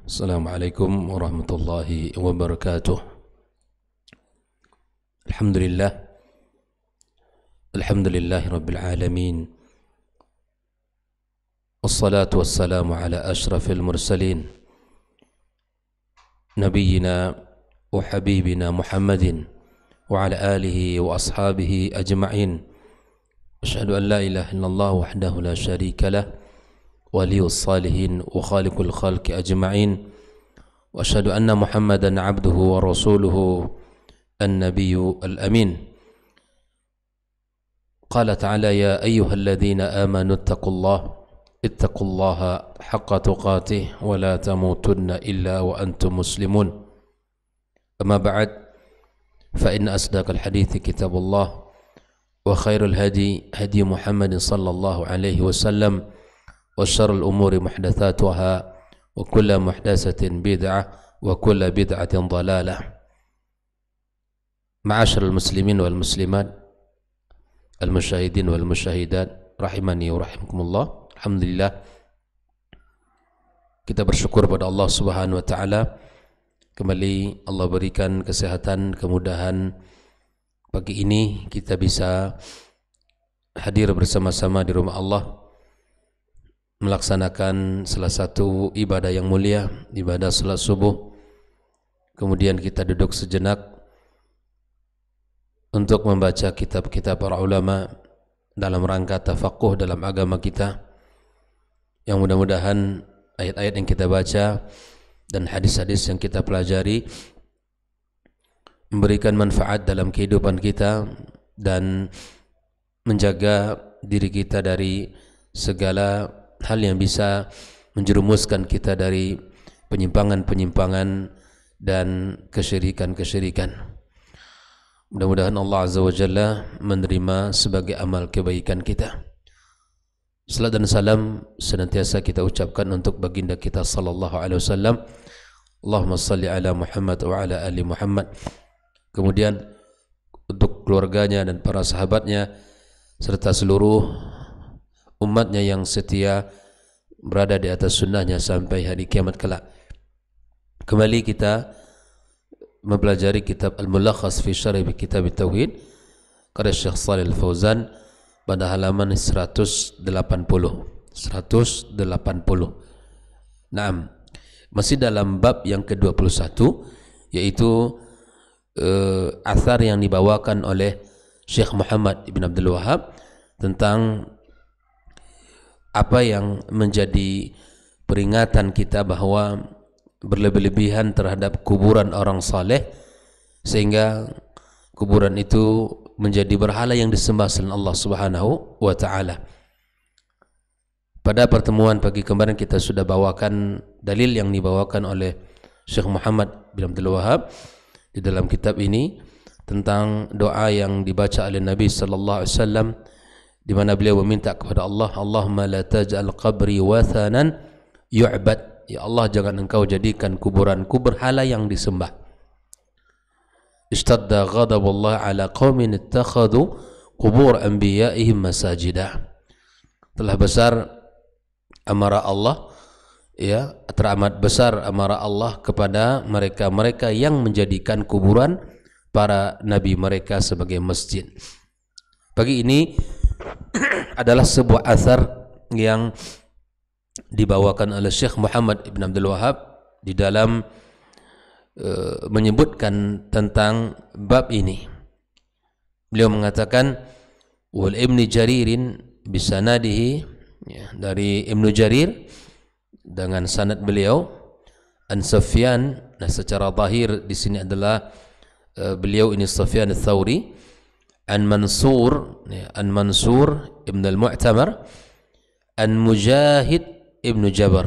Assalamualaikum warahmatullahi wabarakatuh. Alhamdulillahi rabbil alamin. Wassalatu wassalamu ala ashrafil mursalin nabiyyina wa habibina Muhammadin wa ala alihi wa ashabihi ajma'in. Asyhadu an la ilaha illallah wahdahu la syarika lah ولي الصالحين وخالق الخلق أجمعين وأشهد أن محمدا عبده ورسوله النبي الأمين. قال تعالى: يا أيها الذين آمنوا اتقوا الله حق تقاته ولا تموتن إلا وأنتم مسلمون. أما بعد، فإن أصدق الحديث كتاب الله وخير الهدي هدي محمد صلى الله عليه وسلم وشر الأمور محدثاتها وكل محدثة بدعة وكل بدعة ضلالة. معاشر المسلمين والمسلمات المشاهدين والمشاهدات rahimani wa rahimakumullah. Alhamdulillah, kita bersyukur pada Allah Subhanahu wa taala. Kembali Allah berikan kesehatan, kemudahan pagi ini kita bisa hadir bersama-sama di rumah Allah melaksanakan salah satu ibadah yang mulia, ibadah salat subuh. Kemudian kita duduk sejenak untuk membaca kitab-kitab para ulama dalam rangka tafaqquh dalam agama kita, yang mudah-mudahan ayat-ayat yang kita baca dan hadis-hadis yang kita pelajari memberikan manfaat dalam kehidupan kita dan menjaga diri kita dari segala hal yang bisa menjerumuskan kita dari penyimpangan-penyimpangan dan kesyirikan-kesyirikan. Mudah-mudahan Allah Azza wa Jalla menerima sebagai amal kebaikan kita. Salat dan salam senantiasa kita ucapkan untuk baginda kita sallallahu alaihi wasallam. Allahumma salli ala Muhammad wa ala ali Muhammad. Kemudian untuk keluarganya dan para sahabatnya serta seluruh umatnya yang setia berada di atas sunnahnya sampai hari kiamat kelak. Kembali kita mempelajari kitab Al-Mulakhas fi Syarh Kitab Tauhid karya Syekh Shalih Al-Fauzan pada halaman 180. Naam, masih dalam bab yang ke-21, yaitu athar yang dibawakan oleh Syekh Muhammad Ibn Abdul Wahhab tentang apa yang menjadi peringatan kita bahwa berlebih-lebihan terhadap kuburan orang saleh sehingga kuburan itu menjadi berhala yang disembah selain Allah Subhanahu wa taala. Pada pertemuan pagi kemarin kita sudah bawakan dalil yang dibawakan oleh Syekh Muhammad bin Abdul Wahhab di dalam kitab ini tentang doa yang dibaca oleh Nabi sallallahu alaihi wasallam di mana beliau meminta kepada Allah, Allahumma la taj'al qabri wathanan yu'bad. Ya Allah, jangan engkau jadikan kuburanku berhala yang disembah. Ishtadda ghadabullah ala qaumin ittakhadhu qubur anbiya'ihim masajidah. Telah besar amarah Allah, ya, teramat besar amarah Allah kepada mereka-mereka yang menjadikan kuburan para nabi mereka sebagai masjid. Pagi ini adalah sebuah athar yang dibawakan oleh Syekh Muhammad Ibn Abdul Wahhab di dalam menyebutkan tentang bab ini. Beliau mengatakan wal Ibn Jaririn bisanadihi, ya, dari Ibnu Jarir dengan sanad beliau an Sufyan. Nah, secara zahir di sini adalah beliau ini Sufyan ats-Tsauri an Mansur, ya, an Mansur Ibn al-Mu'tamar an Mujahid Ibn Jabr.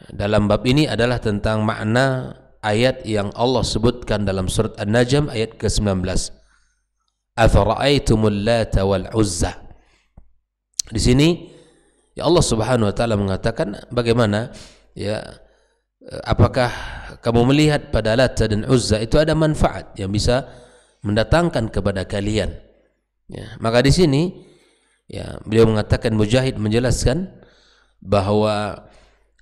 Dalam bab ini adalah tentang makna ayat yang Allah sebutkan dalam surat An-Najm ayat ke-19. Afara'aitumul Lata wal Uzza. Di sini ya Allah Subhanahu wa taala mengatakan bagaimana, ya, apakah kamu melihat pada Lata dan Uzza itu ada manfaat yang bisa mendatangkan kepada kalian. Ya, maka di sini Ya, beliau mengatakan, Mujahid menjelaskan bahwa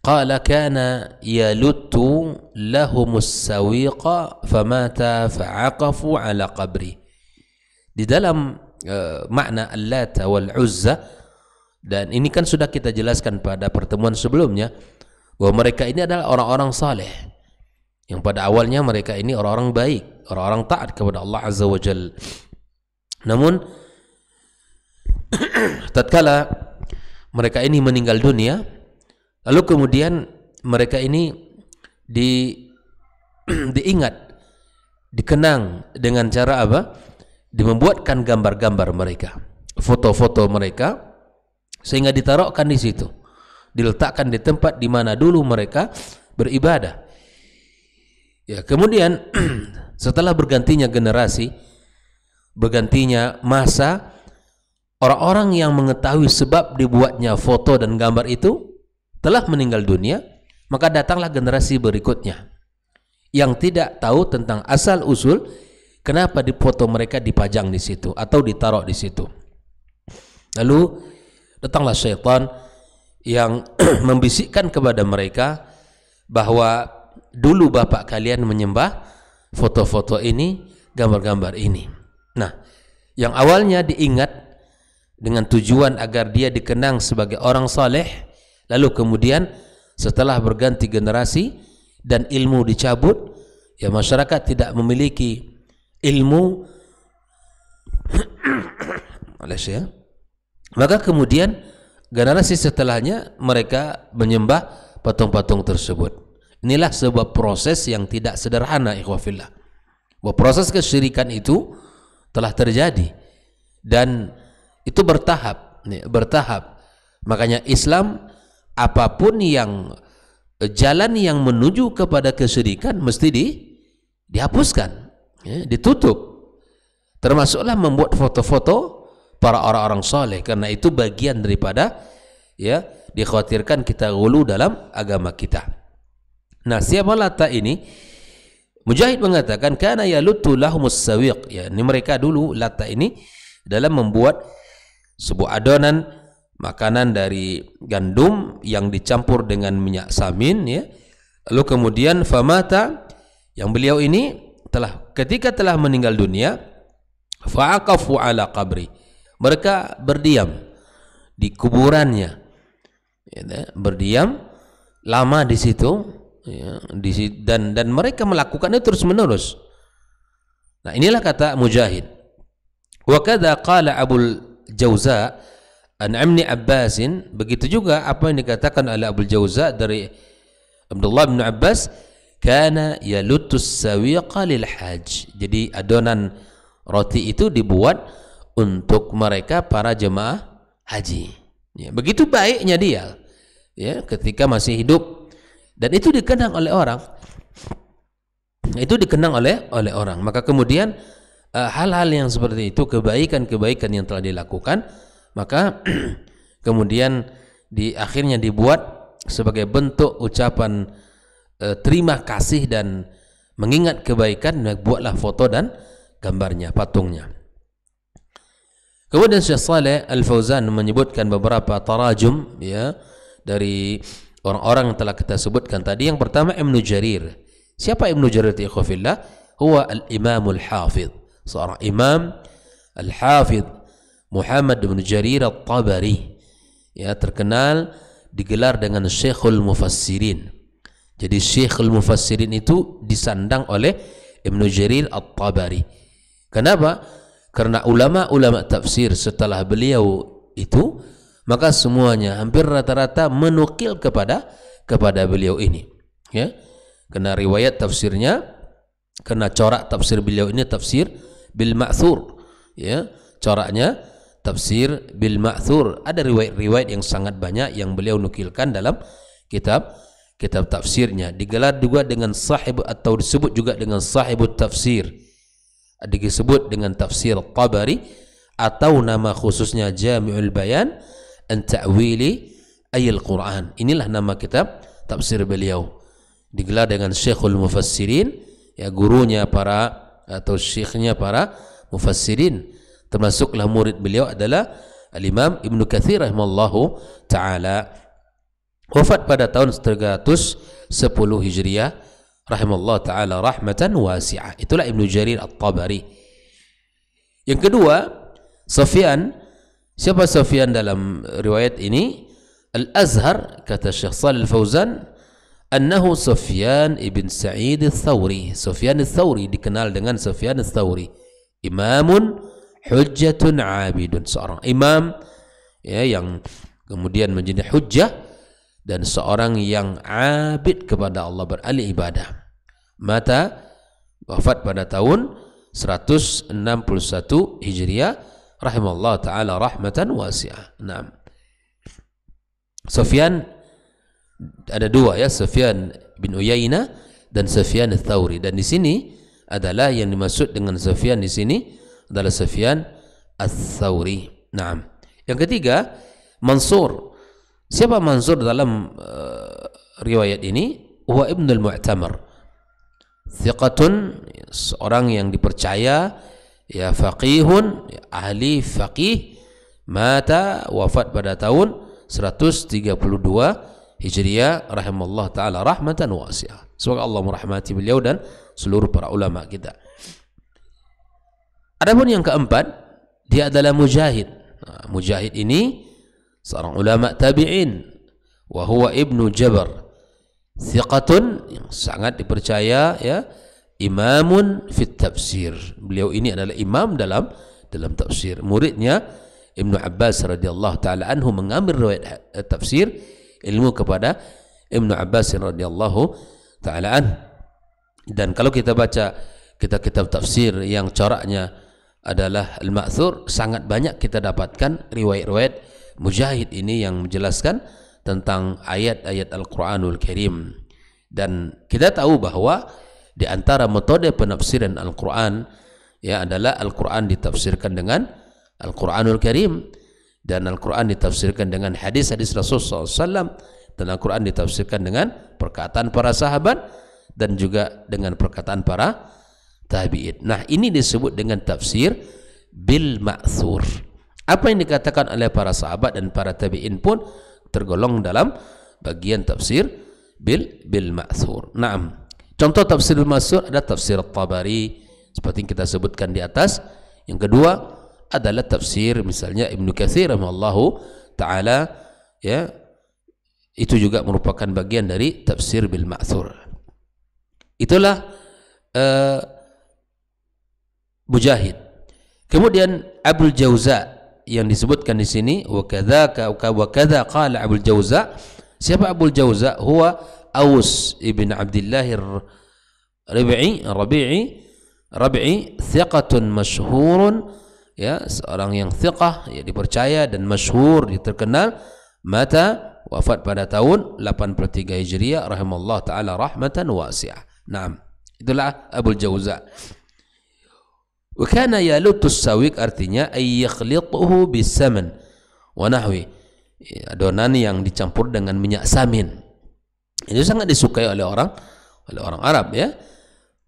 qala kana yaluttu lahumus sawiqa famata fa'aqafu ala qabri. Di dalam makna Al-Lata wal Uzza, dan ini kan sudah kita jelaskan pada pertemuan sebelumnya, bahwa mereka ini adalah orang-orang saleh yang pada awalnya mereka ini orang-orang baik, orang-orang taat kepada Allah Azza wa Jalla. Namun tatkala mereka ini meninggal dunia, lalu kemudian mereka ini diingat, dikenang dengan cara apa? Membuatkan gambar-gambar mereka, foto-foto mereka, sehingga ditaruhkan di situ, diletakkan di tempat di mana dulu mereka beribadah. Ya, kemudian setelah bergantinya generasi, bergantinya masa, orang-orang yang mengetahui sebab dibuatnya foto dan gambar itu telah meninggal dunia, maka datanglah generasi berikutnya yang tidak tahu tentang asal usul kenapa di foto mereka dipajang di situ atau ditaruh di situ. Lalu datanglah syaitan yang membisikkan kepada mereka bahwa dulu bapak kalian menyembah foto-foto ini, gambar-gambar ini. Nah, yang awalnya diingat dengan tujuan agar dia dikenang sebagai orang saleh, lalu kemudian setelah berganti generasi dan ilmu dicabut, ya masyarakat tidak memiliki ilmu, maka kemudian generasi setelahnya mereka menyembah patung-patung tersebut. Inilah sebuah proses yang tidak sederhana, ikhwafillah. Bahwa proses kesyirikan itu telah terjadi dan itu bertahap, bertahap. Makanya Islam, apapun yang jalan yang menuju kepada kesyirikan mesti dihapuskan, ya, ditutup. Termasuklah membuat foto-foto para orang-orang soleh, karena itu bagian daripada, ya, dikhawatirkan kita ghulu dalam agama kita. Nah, siapa Lata ini? Mujahid mengatakan kana yaluttu lahumus sawiq, ya, ini mereka dulu Lata ini dalam membuat sebuah adonan makanan dari gandum yang dicampur dengan minyak samin, ya. Lalu kemudian famata, yang beliau ini ketika telah meninggal dunia, fa'aqafu ala qabri, mereka berdiam di kuburannya, ya, berdiam lama di situ, ya, dan mereka melakukannya terus menerus. Nah, inilah kata Mujahid. Wa kadza qala Abul Jauza an Ibn Abbasin, begitu juga apa yang dikatakan oleh Abul Jauza dari Abdullah bin Abbas, kana yaluttus sawiqa lil hajj. Jadi adonan roti itu dibuat untuk mereka para jemaah haji. Ya, begitu baiknya dia, ya, ketika masih hidup, dan itu dikenang oleh orang. Itu dikenang oleh orang. Maka kemudian hal-hal yang seperti itu, kebaikan-kebaikan yang telah dilakukan, maka kemudian akhirnya dibuat sebagai bentuk ucapan terima kasih dan mengingat kebaikan, buatlah foto dan gambarnya, patungnya. Kemudian Syekh Saleh Al-Fauzan menyebutkan beberapa tarajum, ya, dari orang-orang yang telah kita sebutkan tadi. Yang pertama Ibnu Jarir. Siapa Ibnu Jarir? Ikhwafillah, huwa al-Imamul Hafidh, seorang imam Al-Hafidh Muhammad bin Jarir At-Tabari, ya, terkenal digelar dengan Syekhul Mufassirin. Jadi Syekhul Mufassirin itu disandang oleh Ibnu Jarir At-Tabari. Kenapa? Karena ulama-ulama tafsir setelah beliau itu, maka semuanya hampir rata-rata menukil kepada beliau ini, ya. Karena riwayat tafsirnya, karena corak tafsir beliau ini tafsir bil ma'thur, ya, coraknya tafsir bil ma'thur. Ada riwayat-riwayat yang sangat banyak yang beliau nukilkan dalam kitab tafsirnya. Digelar juga dengan sahib, atau disebut juga dengan sahibut tafsir, disebut dengan tafsir Tabari, atau nama khususnya Jami'ul Bayan an Ta'wili Ayil Quran. Inilah nama kitab tafsir beliau. Digelar dengan Syekhul Mufassirin, ya, gurunya para atau syekhnya para mufassirin. Termasuklah murid beliau adalah Al-Imam Ibnu Katsir rahimallahu taala wafat pada tahun 310 Hijriah rahimallahu taala rahmatan wasi'ah. Itulah Ibnu Jarir At-Tabari. Yang kedua, Sufyan. Siapa Sufyan dalam riwayat ini? Al-Azhar, kata Syekh Shalih Al-Fauzan, annahu Sufyan ibn Sa'id Al-Thawri. Sufyan Al-Thawri dikenal dengan Sufyan Al-Thawri, imamun hujjatun abidun, seorang imam ya, yang kemudian menjadi hujjah dan seorang yang abid kepada Allah, beralih ibadah. Mata wafat pada tahun 161 Hijriah rahimallahu taala rahmatan wasi'ah. Naam. Sufyan ada dua ya, Sufyan bin Uyainah dan Sufyan Ats-Tsauri, dan di sini adalah yang dimaksud dengan Sufyan di sini adalah Sufyan Ats-Tsauri. Naam. Yang ketiga, Mansur. Siapa Mansur dalam riwayat ini? Wa Ibnul Mu'tamar, thiqatun, seorang yang dipercaya, ya, faqihun, ya, ahli faqih, mata wafat pada tahun 132 Hijriah rahimallahu taala rahmatan wasi'ah. Semoga Allah merahmati beliau dan seluruh para ulama kita. Adapun yang keempat, dia adalah Mujahid. Nah, Mujahid ini seorang ulama tabi'in, wa huwa Ibnu Jabr, thiqatun, yang sangat dipercaya, ya, imamun fit tafsir. Beliau ini adalah imam dalam tafsir. Muridnya Ibnu Abbas radhiyallahu taala anhu mengambil riwayat tafsir ilmu kepada Ibnu Abbas radhiyallahu taala anhu. Dan kalau kita baca kitab-kitab tafsir yang coraknya adalah Al-Ma'thur, sangat banyak kita dapatkan riwayat-riwayat Mujahid ini yang menjelaskan tentang ayat-ayat Al-Quranul Karim. Dan kita tahu bahwa di antara metode penafsiran Al-Quran, ya, adalah Al-Quran ditafsirkan dengan Al-Quranul Karim, dan Al-Quran ditafsirkan dengan hadis-hadis Rasulullah SAW, dan Al-Quran ditafsirkan dengan perkataan para sahabat dan juga dengan perkataan para tabi'in. Nah, ini disebut dengan tafsir bil ma'thur. Apa yang dikatakan oleh para sahabat dan para tabi'in pun tergolong dalam bagian tafsir bil ma'thur. Naam. Contoh tafsir bil ma'thur ada tafsir At-Tabari seperti yang kita sebutkan di atas. Yang kedua adalah tafsir misalnya Ibnu Katsir rahimahullahu taala, ya, itu juga merupakan bagian dari tafsir bil ma'thur. Itulah Mujahid. Kemudian Abul Jauza yang disebutkan di sini, wa kadza qala Abul Jauza. Siapa Abul Jauza? Huwa Aus ibn Abdullah Rabi'i, thiqatun masyhurun, ya, seorang yang thiqah, ya, dipercaya dan masyhur, terkenal. Mata wafat pada tahun 83 Hijriah rahimallahu taala rahmatan wasi'ah. Naam. Itulah Abul Jauza. Wa kana yalutus sawiq, artinya ay yakhlituhu bisaman wa nahwi, adonan yang dicampur dengan minyak samin. Itu sangat disukai oleh orang Arab, ya.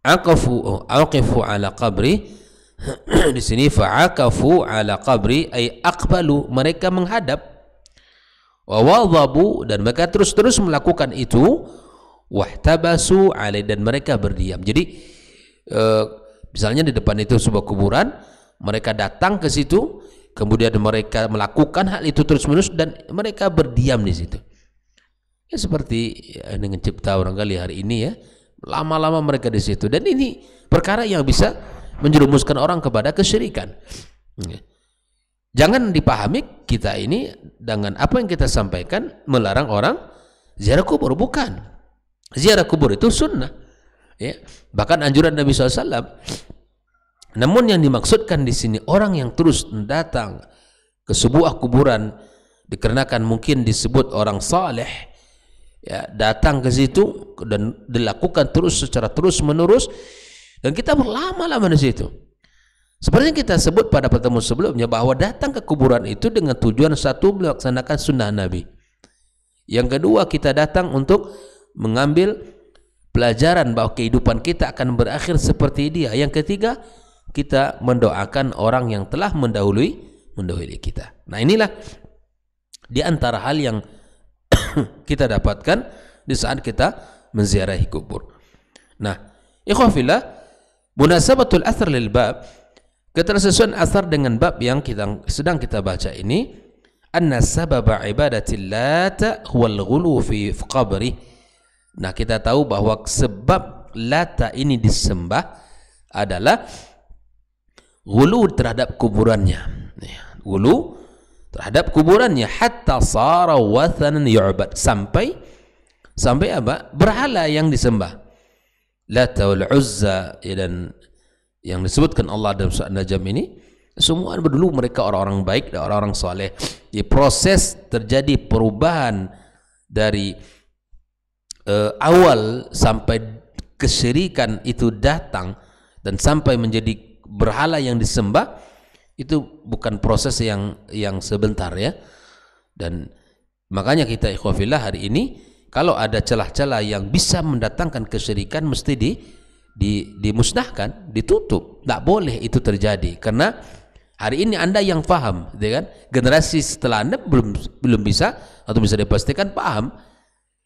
Aqifu ala qabri di sini, fa'akafu ala qabri ay aqbalu, mereka menghadap, wa wadhabu, dan mereka terus melakukan itu, wahtabasu alai, dan mereka berdiam. Jadi misalnya di depan itu sebuah kuburan, mereka datang ke situ, kemudian mereka melakukan hal itu terus-menerus dan mereka berdiam di situ. Ya, seperti dengan cipta barangkali hari ini, ya, lama-lama mereka di situ, dan ini perkara yang bisa menjerumuskan orang kepada kesyirikan. Jangan dipahami kita ini dengan apa yang kita sampaikan melarang orang ziarah kubur, bukan. Ziarah kubur itu sunnah, ya, bahkan anjuran Nabi SAW. Namun yang dimaksudkan di sini orang yang terus datang ke sebuah kuburan dikarenakan mungkin disebut orang saleh, ya, datang ke situ dan dilakukan secara terus menerus, dan kita berlama-lama di situ. Seperti yang kita sebut pada pertemuan sebelumnya, bahwa datang ke kuburan itu dengan tujuan satu, melaksanakan sunnah Nabi. Yang kedua, kita datang untuk mengambil pelajaran bahwa kehidupan kita akan berakhir seperti dia. Yang ketiga, kita mendoakan orang yang telah mendahului kita. Nah, inilah di antara hal yang kita dapatkan di saat kita menziarahi kubur. Nah, ikhwah fillah, munasabatul athar lil bab, ketersesuaian asar dengan bab yang sedang kita baca ini, anna sababa ibadatil Lat huwal ghulu fi qabri. Nah, kita tahu bahwa sebab Lata ini disembah adalah ghulu terhadap kuburannya. Ghulu terhadap kuburannya, hatta sara wathanan yu'bad, sampai apa? Berhala yang disembah. Lata wal Uzza, dan yang disebutkan Allah dalam surah Najm ini, semua dulu mereka orang-orang baik dan orang-orang soleh. Di proses terjadi perubahan dari awal sampai kesyirikan itu datang dan sampai menjadi berhala yang disembah, itu bukan proses yang sebentar ya. Dan makanya kita ikhwafillah hari ini kalau ada celah-celah yang bisa mendatangkan kesyirikan mesti dimusnahkan, ditutup. Tidak boleh itu terjadi, karena hari ini Anda yang paham, ya kan? Generasi setelah Anda belum bisa atau bisa dipastikan paham.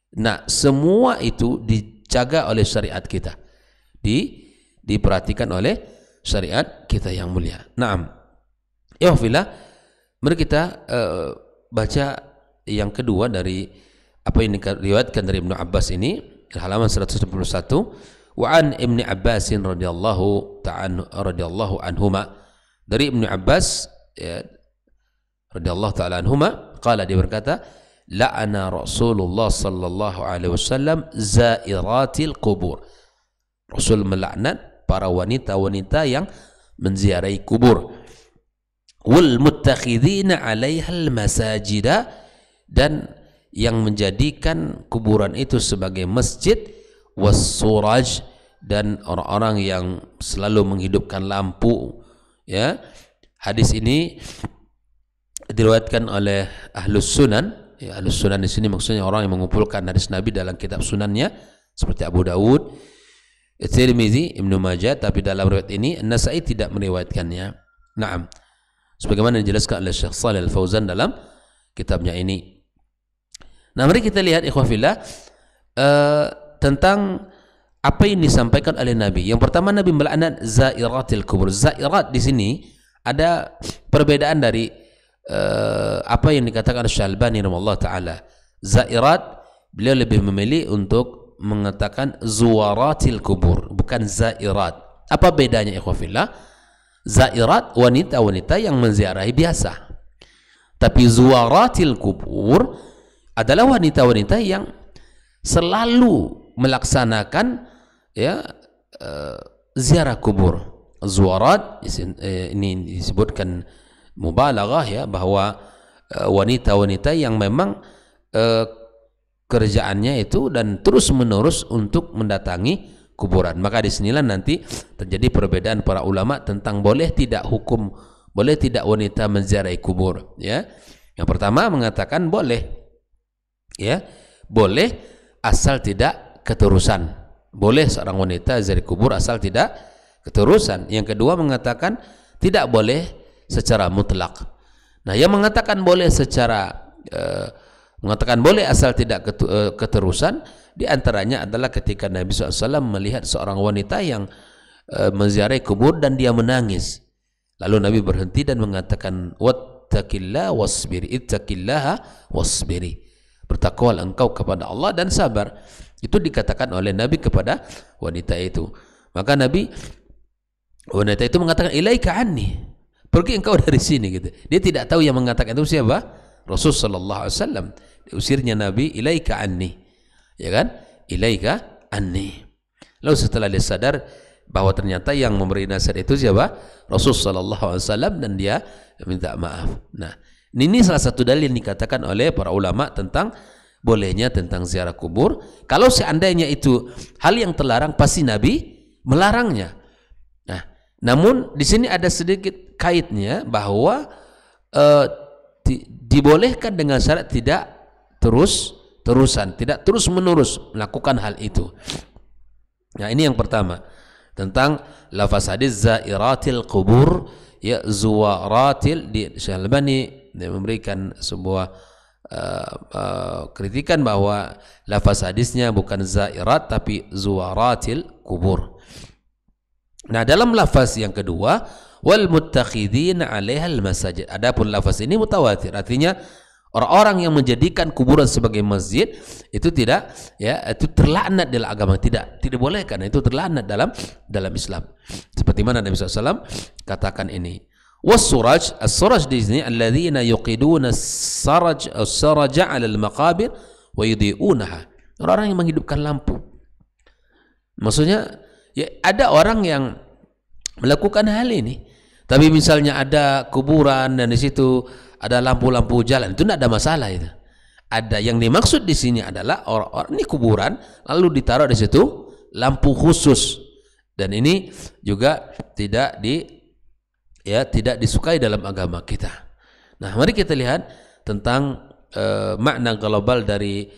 Nah, semua itu dijaga oleh syariat kita, diperhatikan oleh syariat kita yang mulia. Naam. Ya fillah, mari kita baca yang kedua dari apa yang diriwayatkan dari Ibnu Abbas ini, halaman 191. Wa an Ibnu Abbas radhiyallahu anhuma, dari Ibnu Abbas ya, radhiyallahu taala anhuma, qala, dia berkata, la'ana Rasulullah sallallahu alaihi wasallam zairatil qubur. Rasul melaknat para wanita-wanita yang menziarahi kubur. Wal muttakhidina 'alaiha al masajida, dan yang menjadikan kuburan itu sebagai masjid. Was suraj, dan orang-orang yang selalu menghidupkan lampu, ya. Hadis ini diriwayatkan oleh Ahlus Sunan. Ya, Ahlus Sunan di sini maksudnya orang yang mengumpulkan hadis Nabi dalam kitab sunannya, seperti Abu Dawud, Tirmizi, Ibnu Majah. Tapi dalam riwayat ini An-Nasa'i tidak meriwayatkannya. Naam, sebagaimana dijelaskan oleh Syekh Shalih Al-Fauzan dalam kitabnya ini. Nah, mari kita lihat ikhwafillah tentang apa yang disampaikan oleh Nabi. Yang pertama, Nabi melaknat zairatil kubur. Zairat di sini ada perbedaan dari apa yang dikatakan oleh Syalbani rahimahullah taala. Zairat, beliau lebih memilih untuk mengatakan zuwaratil kubur, bukan zairat. Apa bedanya ikhwafillah? Zairat wanita-wanita yang menziarahi biasa. Tapi zuwaratil kubur adalah wanita-wanita yang selalu melaksanakan ya ziarah kubur. Zuwarat ini disebutkan mubalaghah ya, bahwa wanita-wanita yang memang kerjaannya itu dan terus menerus untuk mendatangi kuburan. Maka disinilah nanti terjadi perbedaan para ulama tentang boleh tidak wanita menziarahi kubur ya. Yang pertama mengatakan boleh ya, boleh asal tidak keterusan. Boleh seorang wanita ziarah kubur asal tidak keterusan. Yang kedua mengatakan tidak boleh secara mutlak. Nah, yang mengatakan boleh mengatakan boleh asal tidak keterusan, diantaranya adalah ketika Nabi SAW melihat seorang wanita yang menziarahi kubur dan dia menangis. Lalu Nabi berhenti dan mengatakan, wattaqillah wasbiri, ittaqillaha wasbiri. Bertakwalah engkau kepada Allah dan sabar. Itu dikatakan oleh Nabi kepada wanita itu. Maka wanita itu mengatakan, ilaika anni, pergi engkau dari sini gitu. Dia tidak tahu yang mengatakan itu siapa? Rasul sallallahu alaihi wasallam. Diusirnya Nabi, ilaika anni. Ya kan? Ilaika anni. Lalu setelah dia sadar bahwa ternyata yang memberi nasihat itu siapa? Rasul sallallahu alaihi wasallam, dan dia minta maaf. Nah, ini salah satu dalil yang dikatakan oleh para ulama tentang bolehnya tentang ziarah kubur. Kalau seandainya itu hal yang terlarang, pasti Nabi melarangnya. Nah, namun di sini ada sedikit kaitnya bahwa dibolehkan dengan syarat tidak terusan, tidak terus menerus melakukan hal itu. Nah, ini yang pertama tentang lafaz hadis zairatil kubur, ya zuwaratil, di Syekh Albani memberikan sebuah kritikan bahwa lafaz hadisnya bukan zairat tapi zuwaratil kubur. Nah, dalam lafaz yang kedua, wal muttakhidin 'alaiha al masajid. Adapun lafaz ini mutawatir, artinya orang-orang yang menjadikan kuburan sebagai masjid itu tidak, ya, itu terlaknat dalam agama, tidak boleh, karena itu terlaknat dalam Islam. Seperti mana Nabi SAW katakan ini. Was-suraj, as-suraj di sini alladzina yuqiduna as-saraja 'ala al-maqabir wa yudhi'unaha. Orang-orang yang menghidupkan lampu. Maksudnya, ya, ada orang yang melakukan hal ini. Tapi misalnya ada kuburan dan di situ ada lampu-lampu jalan, itu tidak ada masalah itu. Ada yang dimaksud di sini adalah orang-orang ini kuburan lalu ditaruh di situ lampu khusus, dan ini juga tidak disukai dalam agama kita. Nah, mari kita lihat tentang makna global dari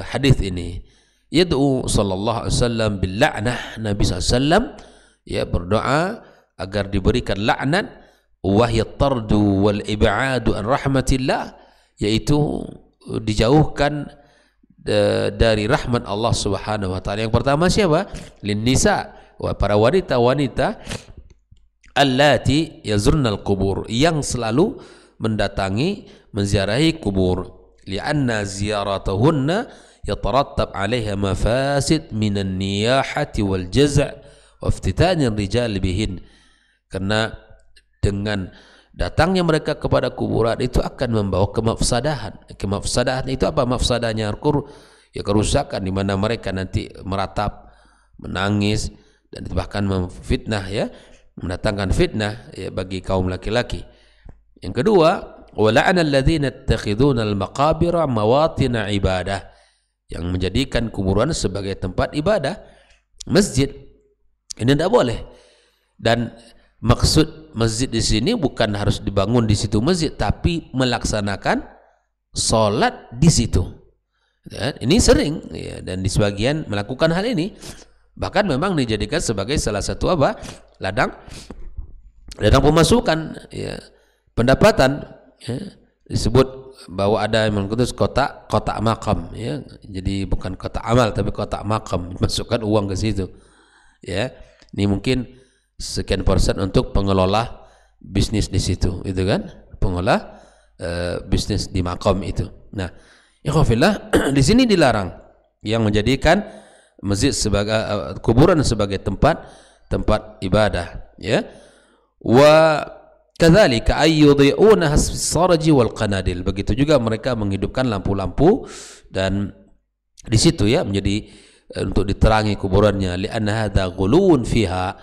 hadis ini. Yad'u sallallahu alaihi wasallam bil la'nah, Nabi SAW ya berdoa agar diberikan laknat, wahya tardu wal ib'adu an rahmatillah, yaitu dijauhkan dari rahmat Allah Subhanahu wa taala. Yang pertama siapa? Lin nisa, para wanita-wanita allati yazurnal qubur, yang selalu mendatangi, menziarahi kubur. Li'anna ziyaratahunna yatarattab 'alaiha mafasid minan niyahati wal jaz' wa iftitanir rijal bihin. Karena dengan datangnya mereka kepada kuburan itu akan membawa kemafsadahan. Kemafsadahan itu apa mafsadahnya? Ya kerusakan, di mana mereka nanti meratap, menangis, dan bahkan memfitnah, ya, mendatangkan fitnah, ya, bagi kaum laki-laki. Yang kedua, wala'ana alladzina yattakhiduna al-maqabira mawatina ibadah, yang menjadikan kuburan sebagai tempat ibadah, masjid. Ini tidak boleh. Dan maksud masjid di sini bukan harus dibangun di situ masjid, tapi melaksanakan sholat di situ. Ya, ini sering, ya, dan di sebagian melakukan hal ini. Bahkan memang dijadikan sebagai salah satu apa? Ladang pemasukan, ya, pendapatan, ya. Disebut bahwa ada yang mengkutus kotak makam, ya. Jadi bukan kotak amal tapi kotak makam, masukkan uang ke situ, ya. Ini mungkin sekian persen untuk pengelola bisnis di situ, itu kan, pengelola bisnis di makam itu. Nah, ikhwafillah, di sini dilarang yang menjadikan masjid sebagai kuburan sebagai tempat ibadah, ya. Wa kadzalika ayyudhi'una as-saraji wal qanadil, begitu juga mereka menghidupkan lampu-lampu dan di situ, ya, menjadi untuk diterangi kuburannya. Li'anna hadza ghuluun fiha,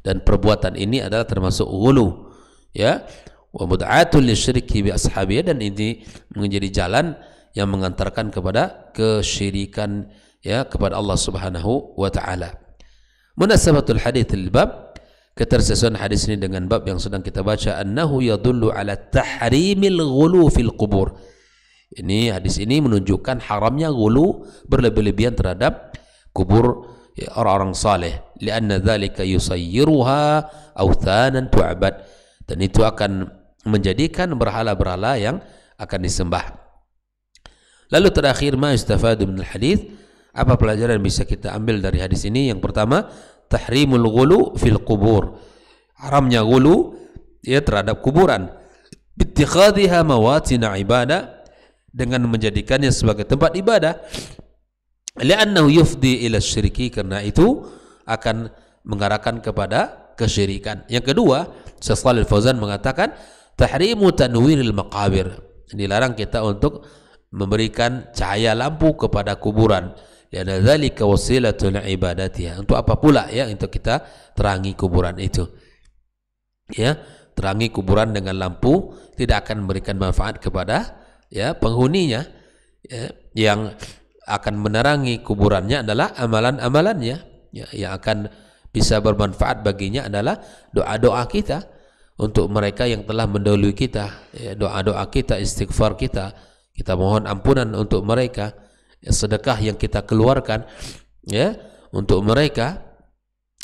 dan perbuatan ini adalah termasuk ghulu, ya, wa mud'atul lisyirki bi ashabihi, dan ini menjadi jalan yang mengantarkan kepada kesyirikan, ya, kepada Allah Subhanahu wa taala. Munasabatul hadits al-bab, ketersesuaian hadis ini dengan bab yang sedang kita baca, annahu yadullu ala tahrimil ghulu fil qubur. Ini hadis ini menunjukkan haramnya ghulu, berlebih-lebihan terhadap kubur, ya, orang-orang saleh. Lianna dzalika yusayyiruha awthanan tu'bad, dan itu akan menjadikan berhala-berhala yang akan disembah. Lalu terakhir, ma yustafadu min al-hadits, apa pelajaran bisa kita ambil dari hadis ini? Yang pertama, tahrimul ghulu fil qubur, haramnya ghulu, ya, terhadap kuburan. Bittikhadhiha mawatina ibadah, dengan menjadikannya sebagai tempat ibadah. Li'annahu yufdi ila syirki, karena itu akan mengarahkan kepada kesyirikan. Yang kedua, Syekh Shalih Al-Fauzan mengatakan tahrimu tanwiril maqabir, dilarang kita untuk memberikan cahaya lampu kepada kuburan. Ya, dzalika wasilatul ibadatiha, untuk apa pula, ya, untuk kita terangi kuburan itu, ya. Terangi kuburan dengan lampu tidak akan memberikan manfaat kepada, ya, penghuninya, ya. Yang akan menerangi kuburannya adalah amalan-amalannya, ya, yang akan bisa bermanfaat baginya adalah doa-doa kita untuk mereka yang telah mendahului kita, ya, doa-doa kita, istighfar kita mohon ampunan untuk mereka, ya, sedekah yang kita keluarkan, ya, untuk mereka,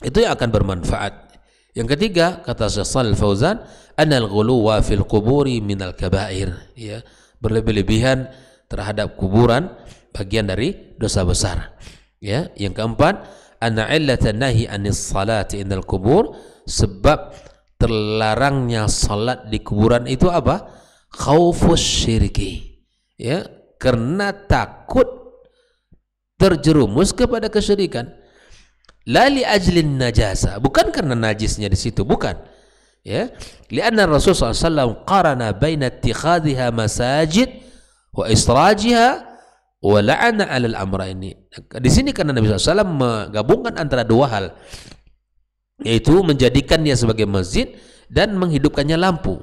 itu yang akan bermanfaat. Yang ketiga, kata Syekh Shalih Fauzan, anal ghuluwa fil quburi minal kabair, ya, berlebih-lebihan terhadap kuburan bagian dari dosa besar. Ya, yang keempat, anna illatan nahi anis salati indal kubur, sebab terlarangnya salat di kuburan itu apa? Khaufus syirki. Ya, karena takut terjerumus kepada kesyirikan. La li ajlin najasa, bukan karena najisnya di situ, bukan. Ya, lianna Rasulullah SAW qarana baina ittikhadhiha masajid wa israjiha wa la'ana 'alal amra ini. Di sini karena Nabi SAW menggabungkan antara dua hal, yaitu menjadikannya sebagai masjid dan menghidupkannya lampu.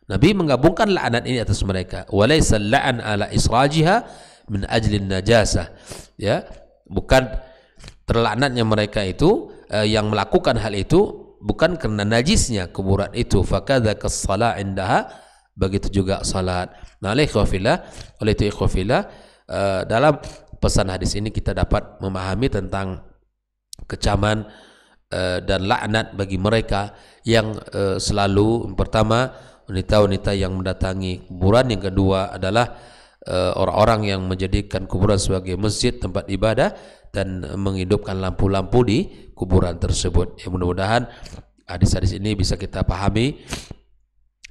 Nabi menggabungkan laknat ini atas mereka. Wa laysa la'an 'ala israjiha min ajlin najasa. Ya, bukan terlaknatnya mereka itu yang melakukan hal itu bukan karena najisnya kuburan itu. Fakadzaka as-shalah indaha, begitu juga salat. Nah, oleh itu ikhwafillah, dalam pesan hadis ini kita dapat memahami tentang kecaman dan laknat bagi mereka yang selalu, pertama, wanita-wanita yang mendatangi kuburan, yang kedua adalah orang-orang yang menjadikan kuburan sebagai masjid, tempat ibadah, dan menghidupkan lampu-lampu di kuburan tersebut. Ya, mudah-mudahan hadis-hadis ini bisa kita pahami,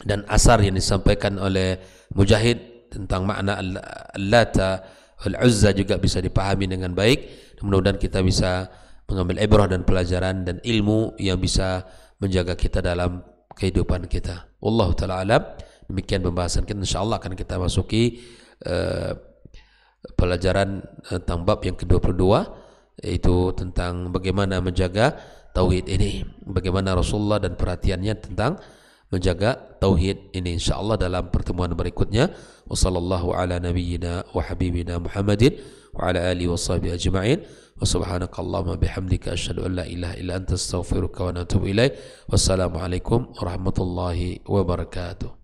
dan asar yang disampaikan oleh Mujahid tentang makna Al-Lata Al-Uzza juga bisa dipahami dengan baik. Mudah-mudahan kita bisa mengambil ibrah dan pelajaran dan ilmu yang bisa menjaga kita dalam kehidupan kita. Wallahu ta'ala alam. Demikian pembahasan kita. InsyaAllah akan kita masuki pelajaran tentang bab yang ke-22, yaitu tentang bagaimana menjaga tauhid ini, bagaimana Rasulullah dan perhatiannya tentang menjaga tauhid ini, insyaallah dalam pertemuan berikutnya. Wassallallahu ala nabiyyina wa habibina Muhammadin wa ala alihi washabbihi ajma'in. Wa subhanakallahumma bihamdika asyhadu an la ilaha illa anta astaghfiruka wa atubu ilaik. Wassalamu alaikum warahmatullahi wabarakatuh.